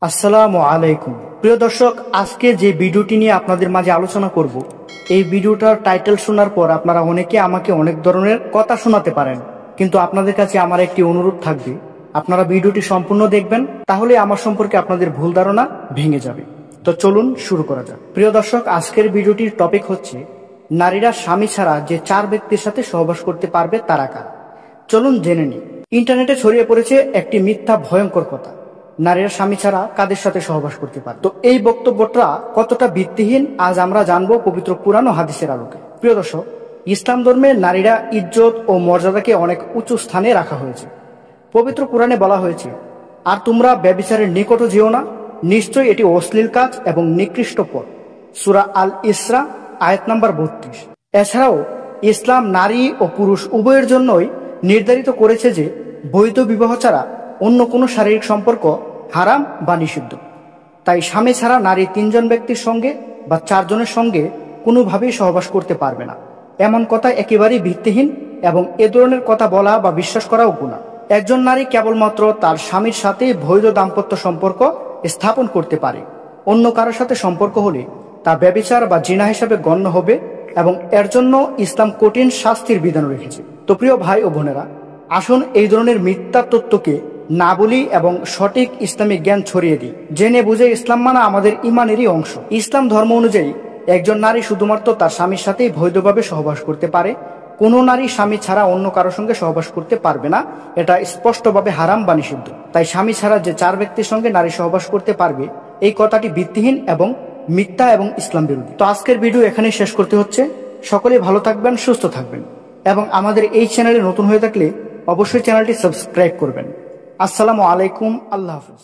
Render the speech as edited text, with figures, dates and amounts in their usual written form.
আসসালামু আলাইকুম প্রিয় দর্শক, আজকে যে ভিডিওটি নিয়ে আপনাদের মাঝে আলোচনা করব, এই ভিডিওটার টাইটেল শোনার পর আপনারা অনেকে আমাকে অনেক ধরনের কথা শোনাতে পারেন, কিন্তু আপনাদের কাছে আমার একটি অনুরোধ থাকবে, আপনারা ভিডিওটি সম্পূর্ণ দেখবেন, তাহলে আমার সম্পর্কে আপনাদের ভুল ধারণা ভেঙে যাবে। তো চলুন শুরু করা যাক। প্রিয় দর্শক, আজকের ভিডিওটির টপিক হচ্ছে নারীরা স্বামী ছাড়া যে 4 ব্যক্তির সাথে সহবাস করতে পারবে তারা কারা। চলুন জেনে নিই। ইন্টারনেটে ছড়িয়ে পড়েছে একটি মিথ্যা ভয়ঙ্কর কথা, নারীরা স্বামী ছাড়া কাদের সাথে সহবাস করতে পারে। তো এই বক্তব্যটা কতটা ভিত্তিহীন আজ আমরা জানবো পবিত্র কুরআন ও হাদিসের আলোকে। প্রিয় দর্শক, ইসলাম ধর্মে নারীরা ইজ্জত ও মর্যাদাকে অনেক উঁচু স্থানে রাখা হয়েছে। পবিত্র কুরআনে বলা হয়েছে, আর তোমরা ব্যভিচারের নিকটও যেও না, নিশ্চয়ই এটি অশ্লীল কাজ এবং নিকৃষ্ট পথ। সূরা আল ইসরা আয়াত নাম্বার 32। এছাড়াও ইসলাম নারী ও পুরুষ উভয়ের জন্যই নির্ধারিত করেছে যে বৈধ বিবাহ ছাড়া অন্য কোনো শারীরিক সম্পর্ক হারাম বা নিষিদ্ধ। তাই স্বামী ছাড়া নারী 3 জন ব্যক্তির সঙ্গে বা 4 জনের সঙ্গে কোনোভাবেই সহবাস করতে পারবে না। এমন কথা একেবারেই ভিত্তিহীন এবং এ ধরনের কথা বলা বা বিশ্বাস করাও গুনাহ। একজন নারী কেবলমাত্র তার স্বামীর সাথে বৈধ দাম্পত্য সম্পর্ক স্থাপন করতে পারে। অন্য কারোর সাথে সম্পর্ক হলে তা ব্যভিচার বা জিনা হিসাবে গণ্য হবে এবং এর জন্য ইসলাম কঠিন শাস্তির বিধান রেখেছে। তো প্রিয় ভাই ও বোনেরা, আসুন এই ধরনের মিথ্যা তত্ত্বকে না বলি এবং সঠিক ইসলামিক জ্ঞান ছড়িয়ে দিই। জেনে বুঝে ইসলাম মানা আমাদের ইমানেরই অংশ। ইসলাম ধর্ম অনুযায়ী একজন নারী শুধুমাত্র তার স্বামীর সাথেই বৈধভাবে সহবাস করতে পারে। কোনো নারী স্বামী ছাড়া অন্য কারোর সঙ্গে সহবাস করতে পারবে না, এটা স্পষ্টভাবে হারাম বা নিষিদ্ধ। তাই স্বামী ছাড়া যে 4 ব্যক্তির সঙ্গে নারী সহবাস করতে পারবে, এই কথাটি ভিত্তিহীন এবং মিথ্যা এবং ইসলাম বিরোধী। তো আজকের ভিডিও এখানেই শেষ করতে হচ্ছে। সকলেই ভালো থাকবেন, সুস্থ থাকবেন এবং আমাদের এই চ্যানেলে নতুন হয়ে থাকলে অবশ্যই চ্যানেলটি সাবস্ক্রাইব করবেন। আসসালামু আলাইকুম, আল্লাহ হাফেজ।